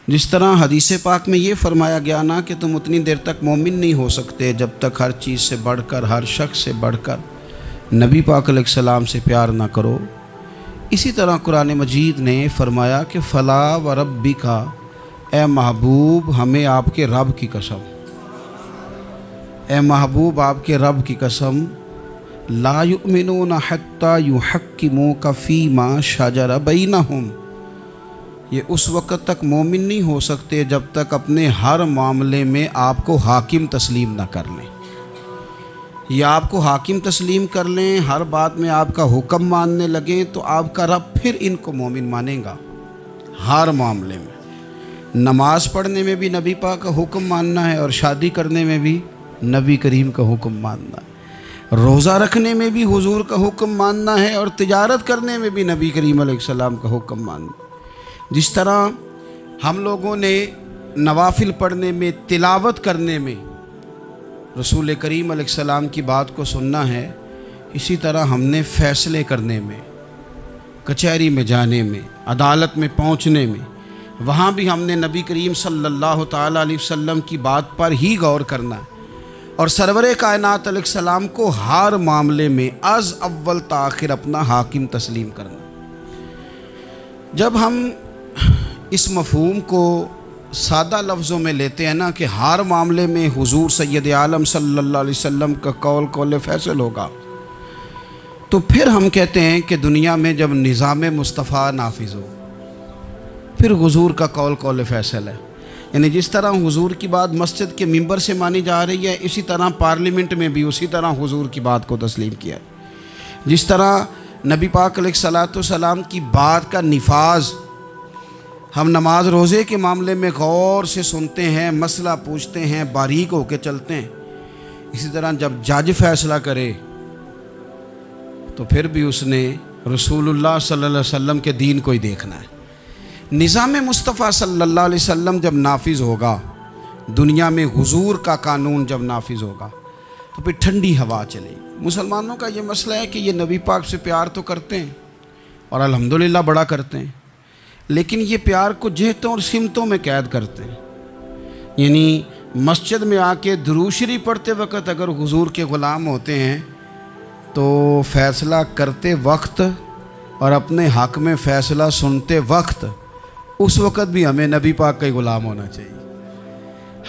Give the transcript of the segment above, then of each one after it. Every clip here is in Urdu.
جس طرح حدیث پاک میں یہ فرمایا گیا نا کہ تم اتنی دیر تک مومن نہیں ہو سکتے جب تک ہر چیز سے بڑھ کر، ہر شخص سے بڑھ کر نبی پاک علیہ السلام سے پیار نہ کرو، اسی طرح قرآن مجید نے فرمایا کہ فلا و ربک، اے محبوب ہمیں آپ کے رب کی قسم، اے محبوب آپ کے رب کی قسم، لا یؤمنون حتی یحکموک فیما شجر بینہم، یہ اس وقت تک مومن نہیں ہو سکتے جب تک اپنے ہر معاملے میں آپ کو حاکم تسلیم نہ کر لیں، یا آپ کو حاکم تسلیم کر لیں، ہر بات میں آپ کا حکم ماننے لگیں تو آپ کا رب پھر ان کو مومن مانے گا۔ ہر معاملے میں، نماز پڑھنے میں بھی نبی پاک کا حکم ماننا ہے، اور شادی کرنے میں بھی نبی کریم کا حکم ماننا ہے، روزہ رکھنے میں بھی حضور کا حکم ماننا ہے، اور تجارت کرنے میں بھی نبی کریم علیہ السلام کا حکم ماننا ہے۔ جس طرح ہم لوگوں نے نوافل پڑھنے میں، تلاوت کرنے میں رسول کریم علیہ السلام کی بات کو سننا ہے، اسی طرح ہم نے فیصلے کرنے میں، کچہری میں جانے میں، عدالت میں پہنچنے میں، وہاں بھی ہم نے نبی کریم صلی اللہ تعالیٰ علیہ وسلم کی بات پر ہی غور کرنا ہے، اور سرور کائنات علیہ السلام کو ہر معاملے میں از اول تا آخر اپنا حاکم تسلیم کرنا۔ جب ہم اس مفہوم کو سادہ لفظوں میں لیتے ہیں نا کہ ہر معاملے میں حضور سید عالم صلی اللہ علیہ وسلم کا قول فیصل ہوگا، تو پھر ہم کہتے ہیں کہ دنیا میں جب نظام مصطفیٰ نافذ ہو پھر حضور کا قول فیصل ہے۔ یعنی جس طرح حضور کی بات مسجد کے ممبر سے مانی جا رہی ہے، اسی طرح پارلیمنٹ میں بھی اسی طرح حضور کی بات کو تسلیم کیا ہے۔ جس طرح نبی پاک علیہ الصلوۃ والسلام کی بات کا نفاذ ہم نماز روزے کے معاملے میں غور سے سنتے ہیں، مسئلہ پوچھتے ہیں، باریک ہو کے چلتے ہیں، اسی طرح جب جج فیصلہ کرے تو پھر بھی اس نے رسول اللہ صلی اللہ علیہ وسلم کے دین کو ہی دیکھنا ہے۔ نظام مصطفیٰ صلی اللہ علیہ وسلم جب نافذ ہوگا، دنیا میں حضور کا قانون جب نافذ ہوگا تو پھر ٹھنڈی ہوا چلے گی۔ مسلمانوں کا یہ مسئلہ ہے کہ یہ نبی پاک سے پیار تو کرتے ہیں اور الحمدللہ بڑا کرتے ہیں، لیکن یہ پیار کو جہتوں اور سمتوں میں قید کرتے ہیں۔ یعنی مسجد میں آ کے درود شریف پڑھتے وقت اگر حضور کے غلام ہوتے ہیں تو فیصلہ کرتے وقت اور اپنے حق میں فیصلہ سنتے وقت، اس وقت بھی ہمیں نبی پاک کا ہی غلام ہونا چاہیے۔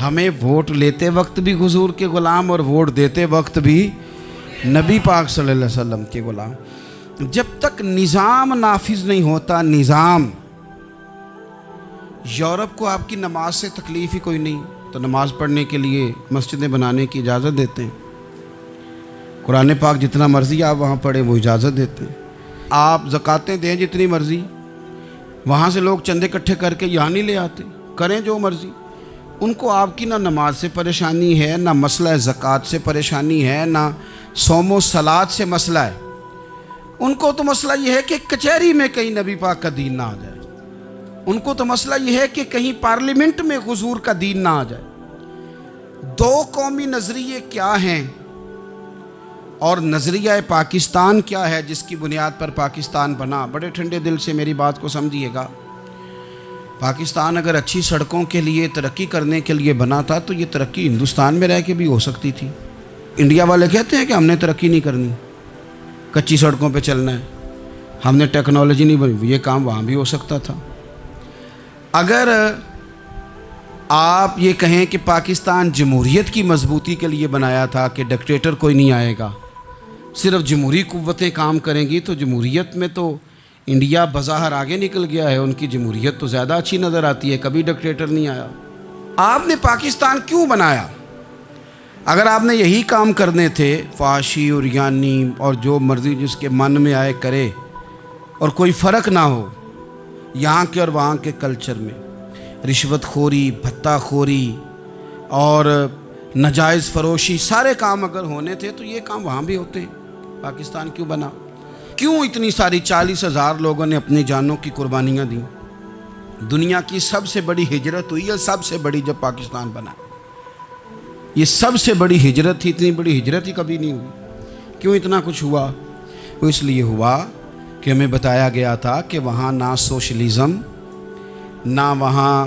ہمیں ووٹ لیتے وقت بھی حضور کے غلام، اور ووٹ دیتے وقت بھی نبی پاک صلی اللہ علیہ وسلم کے غلام۔ جب تک نظام نافذ نہیں ہوتا، نظام، یورپ کو آپ کی نماز سے تکلیف ہی کوئی نہیں تو نماز پڑھنے کے لیے مسجدیں بنانے کی اجازت دیتے ہیں، قرآن پاک جتنا مرضی آپ وہاں پڑھیں وہ اجازت دیتے ہیں، آپ زکاتیں دیں جتنی مرضی، وہاں سے لوگ چندے اکٹھے کر کے یہاں نہیں لے آتے، کریں جو مرضی۔ ان کو آپ کی نہ نماز سے پریشانی ہے، نہ مسئلہ زکوٰۃ سے پریشانی ہے، نہ صوم و صلات سے مسئلہ ہے، ان کو تو مسئلہ یہ ہے کہ کچہری میں کہیں نبی پاک کا دین نہ آ جائے، ان کو تو مسئلہ یہ ہے کہ کہیں پارلیمنٹ میں حضور کا دین نہ آ جائے۔ دو قومی نظریے کیا ہیں اور نظریہ پاکستان کیا ہے جس کی بنیاد پر پاکستان بنا؟ بڑے ٹھنڈے دل سے میری بات کو سمجھیے گا۔ پاکستان اگر اچھی سڑکوں کے لیے، ترقی کرنے کے لیے بنا تھا تو یہ ترقی ہندوستان میں رہ کے بھی ہو سکتی تھی۔ انڈیا والے کہتے ہیں کہ ہم نے ترقی نہیں کرنی، کچی سڑکوں پہ چلنا ہے، ہم نے ٹیکنالوجی نہیں بنی، یہ کام وہاں بھی ہو سکتا تھا۔ اگر آپ یہ کہیں کہ پاکستان جمہوریت کی مضبوطی کے لیے بنایا تھا کہ ڈکٹیٹر کوئی نہیں آئے گا، صرف جمہوری قوتیں کام کریں گی، تو جمہوریت میں تو انڈیا بظاہر آگے نکل گیا ہے، ان کی جمہوریت تو زیادہ اچھی نظر آتی ہے، کبھی ڈکٹیٹر نہیں آیا۔ آپ نے پاکستان کیوں بنایا؟ اگر آپ نے یہی کام کرنے تھے، فحاشی اور یانی اور جو مرضی جس کے من میں آئے کرے، اور کوئی فرق نہ ہو یہاں کے اور وہاں کے کلچر میں، رشوت خوری، بھتہ خوری اور ناجائز فروشی، سارے کام اگر ہونے تھے تو یہ کام وہاں بھی ہوتے ہیں۔ پاکستان کیوں بنا؟ کیوں اتنی ساری 40,000 لوگوں نے اپنی جانوں کی قربانیاں دیں؟ دنیا کی سب سے بڑی ہجرت ہوئی ہے، سب سے بڑی، جب پاکستان بنا، یہ سب سے بڑی ہجرت تھی، اتنی بڑی ہجرت ہی کبھی نہیں ہوئی۔ کیوں اتنا کچھ ہوا؟ وہ اس لیے ہوا کہ ہمیں بتایا گیا تھا کہ وہاں نہ سوشلزم، نہ وہاں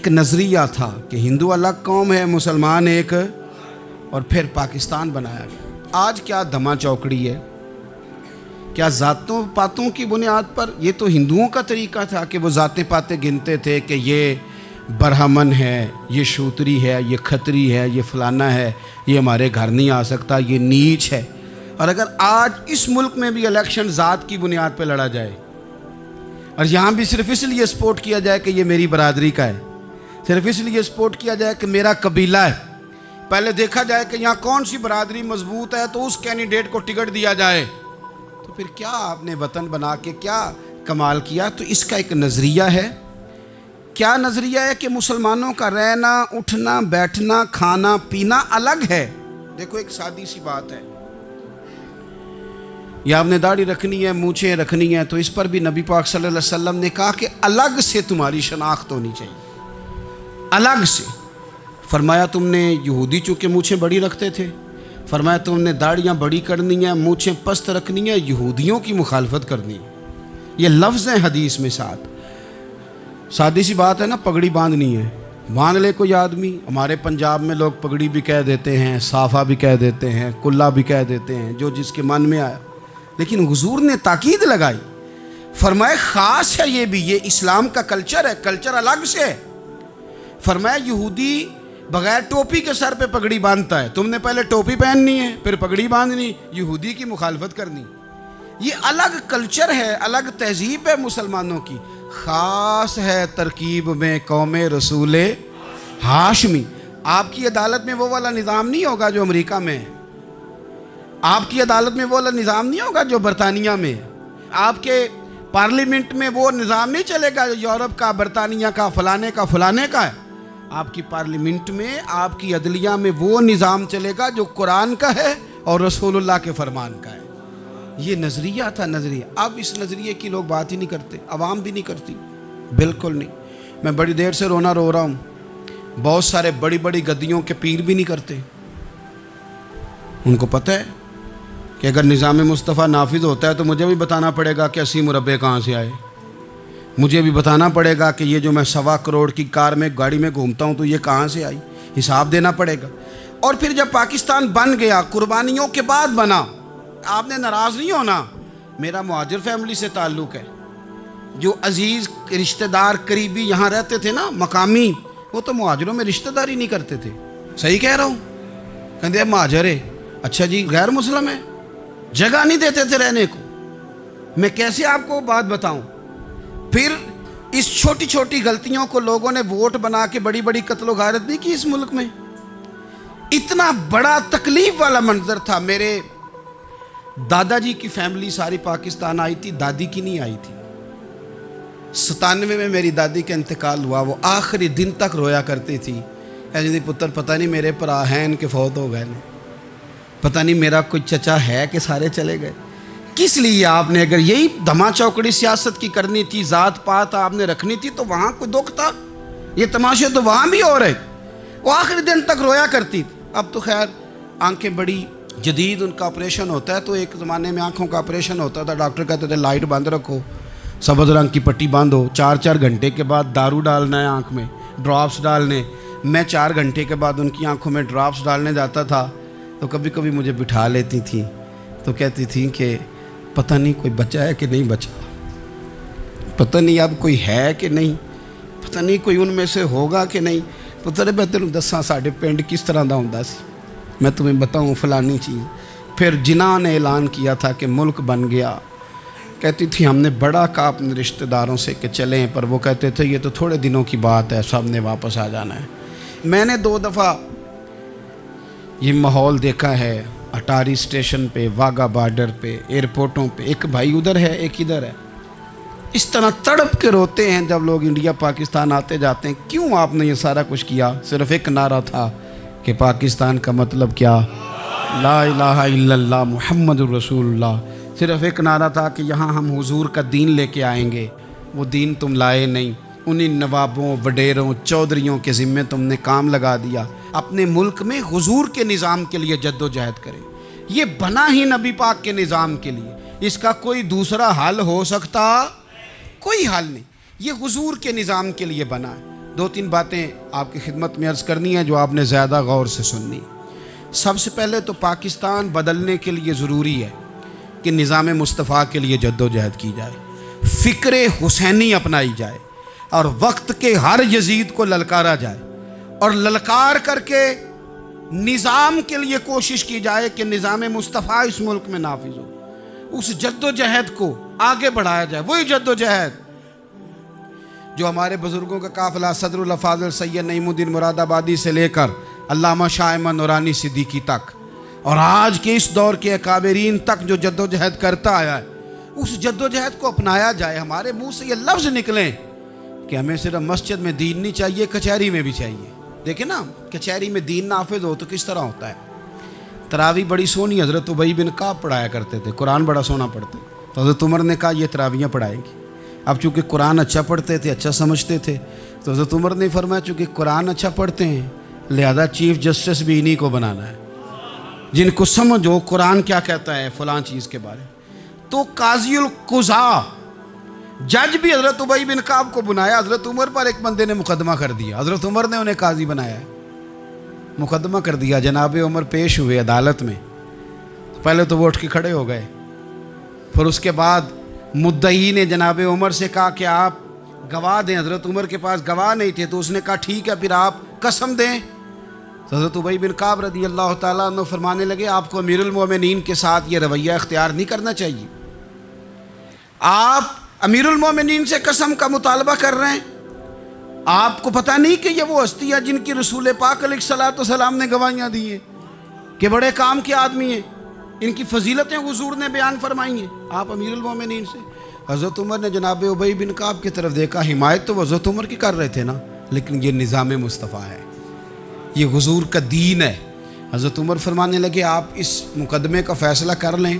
ایک نظریہ تھا کہ ہندو الگ قوم ہے، مسلمان ایک، اور پھر پاکستان بنایا گیا۔ آج کیا دھما چوکڑی ہے، کیا ذاتوں پاتوں کی بنیاد پر؟ یہ تو ہندوؤں کا طریقہ تھا کہ وہ ذاتیں پاتیں گنتے تھے کہ یہ برہمن ہے، یہ شوتری ہے، یہ کھتری ہے، یہ فلانا ہے، یہ ہمارے گھر نہیں آ سکتا، یہ نیچ ہے۔ اور اگر آج اس ملک میں بھی الیکشن ذات کی بنیاد پہ لڑا جائے اور یہاں بھی صرف اس لیے سپورٹ کیا جائے کہ یہ میری برادری کا ہے، صرف اس لیے سپورٹ کیا جائے کہ میرا قبیلہ ہے، پہلے دیکھا جائے کہ یہاں کون سی برادری مضبوط ہے تو اس کینڈیڈیٹ کو ٹکٹ دیا جائے، تو پھر کیا آپ نے وطن بنا کے کیا کمال کیا؟ تو اس کا ایک نظریہ ہے۔ کیا نظریہ ہے کہ مسلمانوں کا رہنا، اٹھنا، بیٹھنا، کھانا پینا الگ ہے۔ دیکھو ایک سادی سی بات ہے، یا آپ نے داڑھی رکھنی ہے، مونچھیں رکھنی ہے، تو اس پر بھی نبی پاک صلی اللہ علیہ وسلم نے کہا کہ الگ سے تمہاری شناخت ہونی چاہیے، الگ سے۔ فرمایا تم نے یہودی چونکہ مونچھیں بڑی رکھتے تھے، فرمایا تم نے داڑیاں بڑی کرنی ہیں، مونچھیں پست رکھنی ہیں، یہودیوں کی مخالفت کرنی ہے۔ یہ لفظ ہیں حدیث میں ساتھ۔ سادی سی بات ہے نا، پگڑی باندھنی ہے، باندھ لے کوئی آدمی۔ ہمارے پنجاب میں لوگ پگڑی بھی کہہ دیتے ہیں، صافہ بھی کہہ دیتے ہیں، کلا بھی کہہ دیتے ہیں، جو جس کے من میں آیا۔ لیکن حضور نے تاکید لگائی، فرمایا خاص ہے یہ بھی، یہ اسلام کا کلچر ہے، کلچر الگ سے ہے۔ فرمایا یہودی بغیر ٹوپی کے سر پہ پگڑی باندھتا ہے، تم نے پہلے ٹوپی پہننی ہے پھر پگڑی باندھنی، یہودی کی مخالفت کرنی۔ یہ الگ کلچر ہے، الگ تہذیب ہے مسلمانوں کی، خاص ہے ترکیب میں قوم رسول ہاشمی۔ آپ کی عدالت میں وہ والا نظام نہیں ہوگا جو امریکہ میں ہے، آپ کی عدالت میں وہ والا نظام نہیں ہوگا جو برطانیہ میں ہے، آپ کے پارلیمنٹ میں وہ نظام نہیں چلے گا جو یورپ کا، برطانیہ کا، فلانے کا فلانے کا ہے۔ آپ کی پارلیمنٹ میں، آپ کی عدلیہ میں وہ نظام چلے گا جو قرآن کا ہے اور رسول اللہ کے فرمان کا ہے۔ یہ نظریہ تھا، نظریہ۔ اب اس نظریے کی لوگ بات ہی نہیں کرتے، عوام بھی نہیں کرتی، بالکل نہیں۔ میں بڑی دیر سے رو رہا ہوں، بہت سارے بڑی بڑی گدیوں کے پیر بھی نہیں کرتے۔ ان کو پتہ ہے کہ اگر نظام مصطفیٰ نافذ ہوتا ہے تو مجھے بھی بتانا پڑے گا کہ 80 مربع کہاں سے آئے، مجھے بھی بتانا پڑے گا کہ یہ جو میں 1.25 کروڑ کی کار میں گاڑی میں گھومتا ہوں تو یہ کہاں سے آئی، حساب دینا پڑے گا۔ اور پھر جب پاکستان بن گیا، قربانیوں کے بعد بنا، آپ نے ناراض نہیں ہونا، میرا مہاجر فیملی سے تعلق ہے، جو عزیز رشتہ دار قریبی یہاں رہتے تھے نا، مقامی، وہ تو مہاجروں میں رشتہ داری نہیں کرتے تھے۔ صحیح کہہ رہا ہوں؟ کہتے مہاجر ہے، اچھا جی غیر مسلم ہے، جگہ نہیں دیتے تھے رہنے کو۔ میں کیسے آپ کو بات بتاؤں؟ پھر اس چھوٹی چھوٹی غلطیوں کو لوگوں نے ووٹ بنا کے بڑی بڑی قتل و غارت نہیں کی اس ملک میں۔ اتنا بڑا تکلیف والا منظر تھا۔ میرے دادا جی کی فیملی ساری پاکستان آئی تھی، دادی کی نہیں آئی تھی۔ 97 میں میری دادی کا انتقال ہوا، وہ آخری دن تک رویا کرتی تھی، اے جی پتر پتہ نہیں میرے پرا ہیں کہ فوت ہو گئے، پتہ نہیں میرا کوئی چچا ہے کہ سارے چلے گئے۔ کس لیے آپ نے، اگر یہی دھما چوکڑی سیاست کی کرنی تھی، ذات پات آپ نے رکھنی تھی، تو وہاں کوئی دکھ تھا؟ یہ تماشے تو وہاں بھی ہو رہے۔ وہ آخری دن تک رویا کرتی تھی۔ اب تو خیر آنکھیں بڑی جدید ان کا آپریشن ہوتا ہے، تو ایک زمانے میں آنکھوں کا آپریشن ہوتا تھا، ڈاکٹر کہتے تھے لائٹ بند رکھو، سبز رنگ کی پٹی باندھو، 4 گھنٹے کے بعد دارو ڈالنا ہے آنکھ میں، ڈراپس ڈالنے۔ میں 4 گھنٹے کے بعد ان کی آنکھوں میں ڈراپس ڈالنے جاتا تھا، تو کبھی کبھی مجھے بٹھا لیتی تھیں، تو کہتی تھیں کہ پتہ نہیں کوئی بچا ہے کہ نہیں بچا، پتہ نہیں اب کوئی ہے کہ نہیں، پتہ نہیں کوئی ان میں سے ہوگا کہ نہیں۔ پتر میں تینوں دساں ساڈے پنڈ کس طرح دا ہوندا سی، میں تمہیں بتاؤں فلانی چیز۔ پھر جنہاں نے اعلان کیا تھا کہ ملک بن گیا، کہتی تھی ہم نے بڑا کہا اپنے رشتہ داروں سے کہ چلیں، پر وہ کہتے تھے یہ تو تھوڑے دنوں کی بات ہے، سب نے واپس آ جانا ہے۔ میں نے 2 دفعہ یہ ماحول دیکھا ہے، اٹاری اسٹیشن پہ، واگا بارڈر پہ، ایئرپورٹوں پہ، ایک بھائی ادھر ہے ایک ادھر ہے، اس طرح تڑپ کے روتے ہیں جب لوگ انڈیا پاکستان آتے جاتے ہیں۔ کیوں آپ نے یہ سارا کچھ کیا؟ صرف ایک نعرہ تھا کہ پاکستان کا مطلب کیا؟ لا الہ الا اللہ محمد الرسول اللہ۔ صرف ایک نعرہ تھا کہ یہاں ہم حضور کا دین لے کے آئیں گے، وہ دین تم لائے نہیں، انہی نوابوں، وڈیروں، چودھریوں کے ذمے تم نے کام لگا دیا۔ اپنے ملک میں حضور کے نظام کے لیے جد و جہد کریں، یہ بنا ہی نبی پاک کے نظام کے لیے، اس کا کوئی دوسرا حل ہو سکتا؟ کوئی حل نہیں، یہ حضور کے نظام کے لیے بنا ہے۔ دو تین باتیں آپ کی خدمت میں عرض کرنی ہیں جو آپ نے زیادہ غور سے سننی۔ سب سے پہلے تو پاکستان بدلنے کے لیے ضروری ہے کہ نظام مصطفیٰ کے لیے جد و جہد کی جائے، فکر حسینی اپنائی جائے، اور وقت کے ہر یزید کو للکارا جائے، اور للکار کر کے نظام کے لیے کوشش کی جائے کہ نظام مصطفیٰ اس ملک میں نافذ ہو۔ اس جد و جہد کو آگے بڑھایا جائے، وہی جد و جہد جو ہمارے بزرگوں کا قافلہ صدر الافاضل سید نعیم الدین مراد آبادی سے لے کر علامہ شاہ احمد نورانی صدیقی تک، اور آج کے اس دور کے اکابرین تک جو جد و جہد کرتا آیا ہے، اس جد و جہد کو اپنایا جائے۔ ہمارے منہ سے یہ لفظ نکلیں کہ ہمیں صرف مسجد میں دین نہیں چاہیے، کچہری میں بھی چاہیے۔ دیکھیں نا، کچہری میں دین نافذ ہو تو کس طرح ہوتا ہے۔ تراویح بڑی سونی حضرت ابی بن کعب پڑھایا کرتے تھے، قرآن بڑا سونا پڑھتے، تو حضرت عمر نے کہا یہ تراویحیں پڑھائیں گی۔ اب چونکہ قرآن اچھا پڑھتے تھے، اچھا سمجھتے تھے، تو حضرت عمر نے فرمایا چونکہ قرآن اچھا پڑھتے ہیں لہذا چیف جسٹس بھی انہی کو بنانا ہے، جن کو سمجھ ہو قرآن کیا کہتا ہے فلاں چیز کے بارے۔ تو قاضی القضاء جج بھی حضرت ابی بن کعب کو بنایا۔ حضرت عمر پر ایک بندے نے مقدمہ کر دیا، حضرت عمر نے انہیں قاضی بنایا ہے، مقدمہ کر دیا۔ جناب عمر پیش ہوئے عدالت میں، پہلے تو وہ اٹھ کے کھڑے ہو گئے، پھر اس کے بعد مدعی نے جناب عمر سے کہا کہ آپ گواہ دیں۔ حضرت عمر کے پاس گواہ نہیں تھے، تو اس نے کہا ٹھیک ہے پھر آپ قسم دیں۔ تو حضرت ابی بن کعب رضی اللہ تعالیٰ عنہ فرمانے لگے آپ کو امیر المومنین کے ساتھ یہ رویہ اختیار نہیں کرنا چاہیے، آپ امیر المومنین سے قسم کا مطالبہ کر رہے ہیں، آپ کو پتہ نہیں کہ یہ وہ ہستی ہے جن کی رسول پاک علیہ الصلوۃ والسلام نے گواہیاں دی ہیں کہ بڑے کام کے آدمی ہیں، ان کی فضیلتیں حضور نے بیان فرمائی ہیں، آپ امیر المومنین سے۔ حضرت عمر نے جناب ابی بن کعب کی طرف دیکھا، حمایت تو حضرت عمر کی کر رہے تھے نا، لیکن یہ نظام مصطفیٰ ہے، یہ حضور کا دین ہے۔ حضرت عمر فرمانے لگے آپ اس مقدمے کا فیصلہ کر لیں،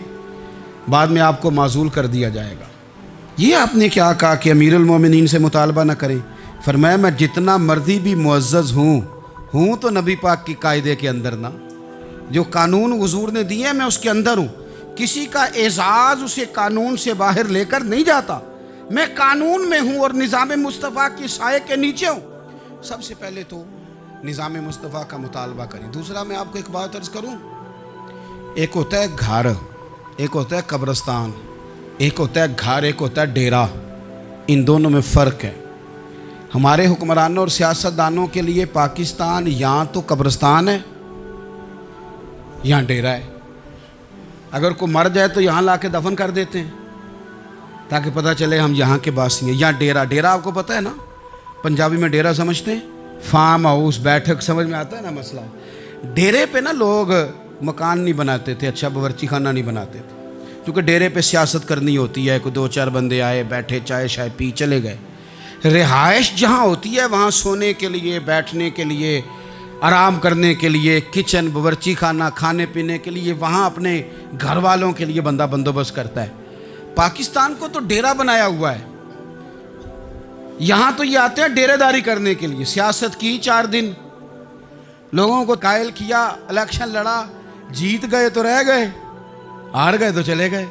بعد میں آپ کو معزول کر دیا جائے گا۔ یہ آپ نے کیا کہا کہ امیر المومنین سے مطالبہ نہ کریں؟ فرمایا میں جتنا مرضی بھی معزز ہوں تو نبی پاک کی قاعدے کے اندر نہ، جو قانون حضور نے دیے میں اس کے اندر ہوں، کسی کا اعزاز اسے قانون سے باہر لے کر نہیں جاتا، میں قانون میں ہوں اور نظام مصطفیٰ کی سائے کے نیچے ہوں۔ سب سے پہلے تو نظام مصطفیٰ کا مطالبہ کریں۔ دوسرا میں آپ کو ایک بات عرض کروں، ایک ہوتا ہے گھر، ایک ہوتا ہے قبرستان، ایک ہوتا ہے گھر، ایک ہوتا ہے ڈیرا، ان دونوں میں فرق ہے۔ ہمارے حکمرانوں اور سیاستدانوں کے لیے پاکستان یہاں تو قبرستان ہے، یہاں ڈیرا ہے۔ اگر کوئی مر جائے تو یہاں لا کے دفن کر دیتے ہیں تاکہ پتہ چلے ہم یہاں کے باسی ہیں۔ یہاں ڈیرا آپ کو پتہ ہے نا، پنجابی میں ڈیرا سمجھتے ہیں، فارم ہاؤس، بیٹھک، سمجھ میں آتا ہے نا مسئلہ۔ ڈیرے پہ نا لوگ مکان نہیں بناتے تھے، اچھا باورچی خانہ نہیں بناتے تھے، کیونکہ ڈیرے پہ سیاست کرنی ہوتی ہے، کوئی دو چار بندے آئے بیٹھے چائے شائے پی چلے گئے۔ رہائش جہاں ہوتی ہے وہاں سونے کے لیے، بیٹھنے کے لیے، آرام کرنے کے لیے، کچن، باورچی خانہ، کھانے پینے کے لیے، وہاں اپنے گھر والوں کے لیے بندہ بندوبست کرتا ہے۔ پاکستان کو تو ڈیرا بنایا ہوا ہے، یہاں تو یہ آتے ہیں ڈیرے داری کرنے کے لیے۔ سیاست کی 4 دن، لوگوں کو قائل کیا، الیکشن لڑا، جیت گئے تو رہ گئے، ہار گئے تو چلے گئے،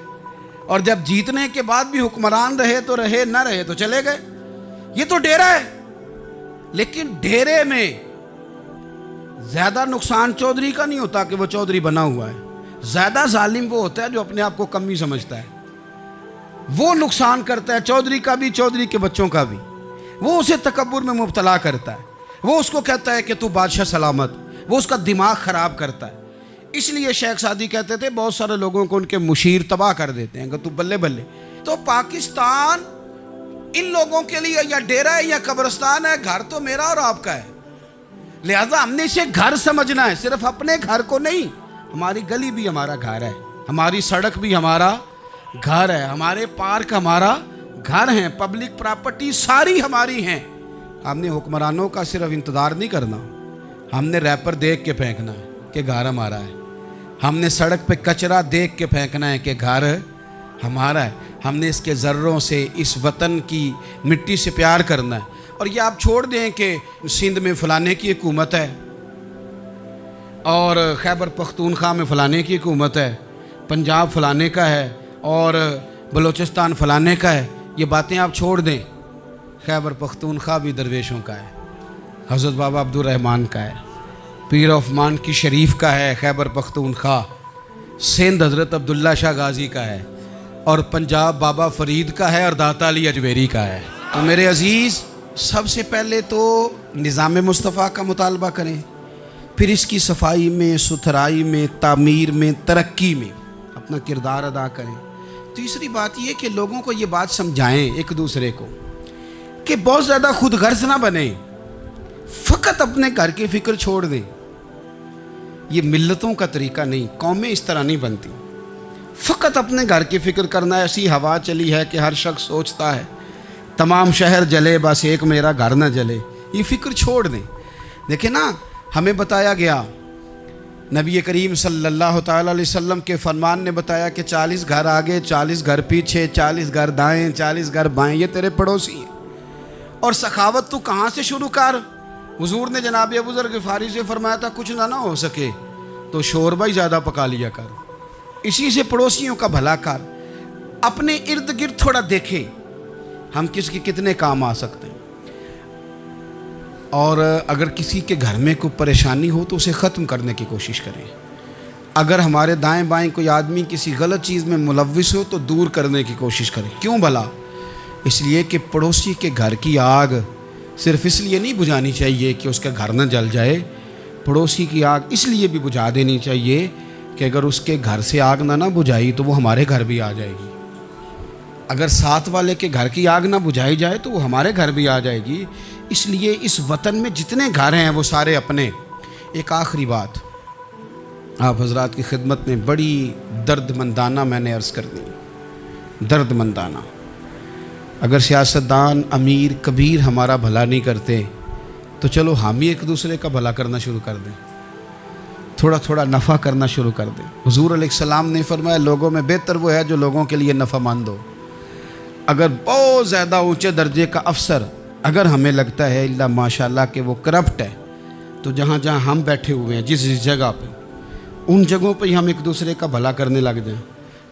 اور جب جیتنے کے بعد بھی حکمران رہے تو رہے، نہ رہے تو چلے گئے۔ یہ تو ڈیرا ہے، لیکن ڈیرے میں زیادہ نقصان چودھری کا نہیں ہوتا کہ وہ چودھری بنا ہوا ہے، زیادہ ظالم وہ ہوتا ہے جو اپنے آپ کو کمی سمجھتا ہے، وہ نقصان کرتا ہے چودھری کا بھی، چودھری کے بچوں کا بھی، وہ اسے تکبر میں مبتلا کرتا ہے، وہ اس کو کہتا ہے کہ تو بادشاہ سلامت، وہ اس کا دماغ خراب کرتا ہے۔ اس لیے شیخ سعدی کہتے تھے بہت سارے لوگوں کو ان کے مشیر تباہ کر دیتے ہیں کہ تو بلے بلے۔ تو پاکستان ان لوگوں کے لیے یا ڈیرا ہے یا قبرستان ہے، گھر تو میرا اور آپ کا ہے، لہذا ہم نے اسے گھر سمجھنا ہے، صرف اپنے گھر کو نہیں۔ ہماری گلی بھی ہمارا گھر ہے، ہماری سڑک بھی ہمارا گھر ہے، ہمارے پارک ہمارا گھر ہیں، پبلک پراپرٹی ساری ہماری ہیں۔ ہم نے حکمرانوں کا صرف انتظار نہیں کرنا، ہم نے ریپر دیکھ کے پھینکنا ہے کہ گھر ہمارا ہے، ہم نے سڑک پہ کچرا دیکھ کے پھینکنا ہے کہ گھر ہمارا ہے، ہم نے اس کے ذروں سے، اس وطن کی مٹی سے پیار کرنا ہے۔ اور یہ آپ چھوڑ دیں کہ سندھ میں فلانے کی حکومت ہے اور خیبر پختونخوا میں فلانے کی حکومت ہے، پنجاب فلانے کا ہے اور بلوچستان فلانے کا ہے، یہ باتیں آپ چھوڑ دیں۔ خیبر پختونخوا بھی درویشوں کا ہے، حضرت بابا عبدالرحمان کا ہے، پیر آف مان کی شریف کا ہے خیبر پختونخوا، سندھ حضرت عبداللہ شاہ غازی کا ہے، اور پنجاب بابا فرید کا ہے، اور داتا علی اجمیری کا ہے۔ تو میرے عزیز، سب سے پہلے تو نظام مصطفیٰ کا مطالبہ کریں، پھر اس کی صفائی میں، ستھرائی میں، تعمیر میں، ترقی میں اپنا کردار ادا کریں۔ تیسری بات یہ کہ لوگوں کو یہ بات سمجھائیں ایک دوسرے کو کہ بہت زیادہ خود غرض نہ بنیں، فقط اپنے گھر کی فکر چھوڑ دیں۔ یہ ملتوں کا طریقہ نہیں، قومیں اس طرح نہیں بنتی۔ فقط اپنے گھر کی فکر کرنا، ایسی ہوا چلی ہے کہ ہر شخص سوچتا ہے تمام شہر جلے بس ایک میرا گھر نہ جلے۔ یہ فکر چھوڑ دیں۔ دیکھیں نا، ہمیں بتایا گیا، نبی کریم صلی اللہ تعالیٰ علیہ وسلم کے فرمان نے بتایا کہ 40 گھر آگے، 40 گھر پیچھے، 40 گھر دائیں، 40 گھر بائیں، یہ تیرے پڑوسی ہیں۔ اور سخاوت تو کہاں سے شروع کر؟ حضور نے جناب ابو ذر غفاری سے فرمایا تھا کچھ نہ ہو سکے تو شوربہ ہی زیادہ پکا لیا کر، اسی سے پڑوسیوں کا بھلا کر۔ اپنے ارد گرد تھوڑا دیکھیں ہم کس کے کتنے کام آ سکتے ہیں، اور اگر کسی کے گھر میں کوئی پریشانی ہو تو اسے ختم کرنے کی کوشش کریں۔ اگر ہمارے دائیں بائیں کوئی آدمی کسی غلط چیز میں ملوث ہو تو دور کرنے کی کوشش کریں۔ کیوں بھلا؟ اس لیے کہ پڑوسی کے گھر کی آگ صرف اس لیے نہیں بجھانی چاہیے کہ اس کا گھر نہ جل جائے، پڑوسی کی آگ اس لیے بھی بجھا دینی چاہیے کہ اگر اس کے گھر سے آگ نہ بجھائی تو وہ ہمارے گھر بھی آ جائے گی۔ اگر ساتھ والے کے گھر کی آگ نہ بجھائی جائے تو وہ ہمارے گھر بھی آ جائے گی۔ اس لیے اس وطن میں جتنے گھر ہیں وہ سارے اپنے۔ ایک آخری بات آپ حضرات کی خدمت میں بڑی درد مندانہ میں نے عرض کر دی، درد مندانہ۔ اگر سیاستدان امیر کبیر ہمارا بھلا نہیں کرتے تو چلو ہم ہی ایک دوسرے کا بھلا کرنا شروع کر دیں، تھوڑا تھوڑا نفع کرنا شروع کر دیں۔ حضور علیہ السلام نے فرمایا لوگوں میں بہتر وہ ہے جو لوگوں کے لیے نفع مند ہو۔ اگر بہت زیادہ اونچے درجے کا افسر اگر ہمیں لگتا ہے اللہ ماشاءاللہ کہ وہ کرپٹ ہے، تو جہاں جہاں ہم بیٹھے ہوئے ہیں جس جگہ پہ، ان جگہوں پہ ہی ہم ایک دوسرے کا بھلا کرنے لگ جائیں۔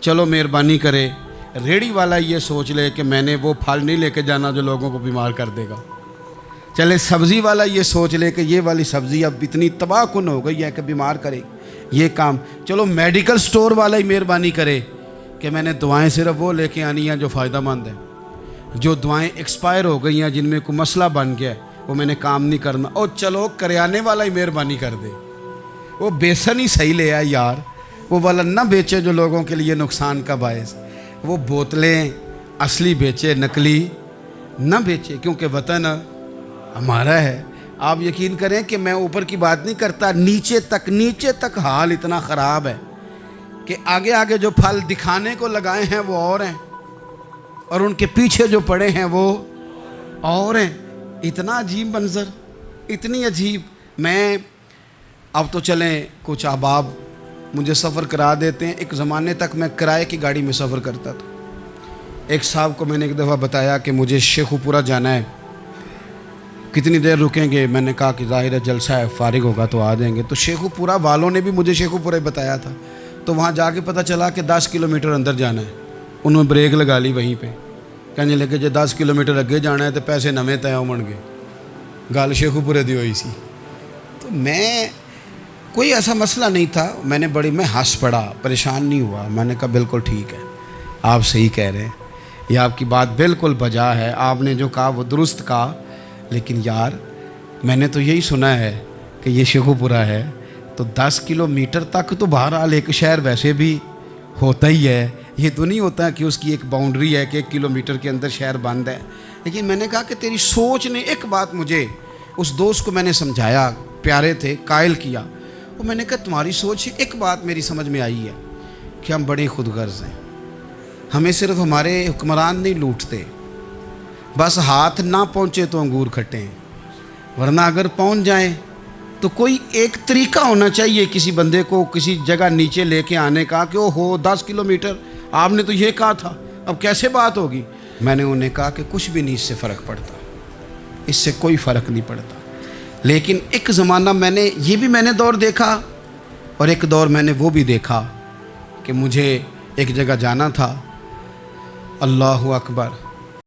چلو مہربانی کرے ریڑھی والا یہ سوچ لے کہ میں نے وہ پھل نہیں لے کے جانا جو لوگوں کو بیمار کر دے گا۔ چلے سبزی والا یہ سوچ لے کہ یہ والی سبزی اب اتنی تباہ کن ہو گئی ہے کہ بیمار کرے یہ کام۔ چلو میڈیکل سٹور والا ہی مہربانی کرے کہ میں نے دعائیں صرف وہ لے کے آنی ہیں جو فائدہ مند ہیں، جو دعائیں ایکسپائر ہو گئی ہیں، جن میں کوئی مسئلہ بن گیا ہے، وہ میں نے کام نہیں کرنا۔ اور چلو کریانے والا ہی مہربانی کر دے، وہ بیسن ہی صحیح لے آئے یار، وہ والا نہ بیچے جو لوگوں کے لیے نقصان کا باعث، وہ بوتلیں اصلی بیچے، نقلی نہ بیچے، کیونکہ وطن ہمارا ہے۔ آپ یقین کریں کہ میں اوپر کی بات نہیں کرتا، نیچے تک حال اتنا خراب ہے کہ آگے آگے جو پھل دکھانے کو لگائے ہیں وہ اور ہیں، اور ان کے پیچھے جو پڑے ہیں وہ اور ہیں۔ اتنا عجیب منظر، اتنی عجیب۔ میں اب تو چلیں کچھ احباب مجھے سفر کرا دیتے ہیں، ایک زمانے تک میں کرائے کی گاڑی میں سفر کرتا تھا۔ ایک صاحب کو میں نے ایک دفعہ بتایا کہ مجھے شیخو پورہ جانا ہے، کتنی دیر رکیں گے؟ میں نے کہا کہ ظاہر ہے جلسہ ہے، فارغ ہوگا تو آ جائیں گے۔ تو شیخو پورہ والوں نے بھی مجھے شیخو پورہ بتایا تھا، تو وہاں جا کے پتہ چلا کہ 10 کلومیٹر اندر جانا ہے۔ انہوں نے بریک لگا لی وہیں پہ، کہنے لگے جی 10 کلومیٹر اگے جانا ہے تو پیسے نویں طے ہون گے۔ گل شیخو پورے دی ہوئی سی۔ تو میں کوئی ایسا مسئلہ نہیں تھا، میں ہنس پڑا، پریشان نہیں ہوا۔ میں نے کہا بالکل ٹھیک ہے، آپ صحیح کہہ رہے ہیں، یہ آپ کی بات بالکل بجا ہے، آپ نے جو کہا وہ درست کہا، لیکن یار میں نے تو یہی سنا ہے کہ یہ شیخو پورہ ہے، تو 10 کلومیٹر تک تو بہرحال ایک شہر ویسے بھی ہوتا ہی ہے، یہ تو نہیں ہوتا کہ اس کی ایک باؤنڈری ہے کہ 1 کلومیٹر کے اندر شہر بند ہے۔ لیکن میں نے کہا کہ تیری سوچ نے ایک بات مجھے، اس دوست کو میں نے سمجھایا، پیارے تھے، قائل کیا، وہ میں نے کہا تمہاری سوچ سے ایک بات میری سمجھ میں آئی ہے کہ ہم بڑے خود غرض ہیں، ہمیں صرف ہمارے حکمران نہیں لوٹتے، بس ہاتھ نہ پہنچے تو انگور کھٹے ہیں، ورنہ اگر پہنچ جائیں تو کوئی ایک طریقہ ہونا چاہیے کسی بندے کو کسی جگہ نیچے لے کے آنے کا کہ او ہو 10 کلومیٹر آپ نے تو یہ کہا تھا، اب کیسے بات ہوگی؟ میں نے انہیں کہا کہ کچھ بھی نہیں اس سے فرق پڑتا، اس سے کوئی فرق نہیں پڑتا۔ لیکن ایک زمانہ میں نے دور دیکھا، اور ایک دور میں نے وہ بھی دیکھا کہ مجھے ایک جگہ جانا تھا، اللہ اکبر،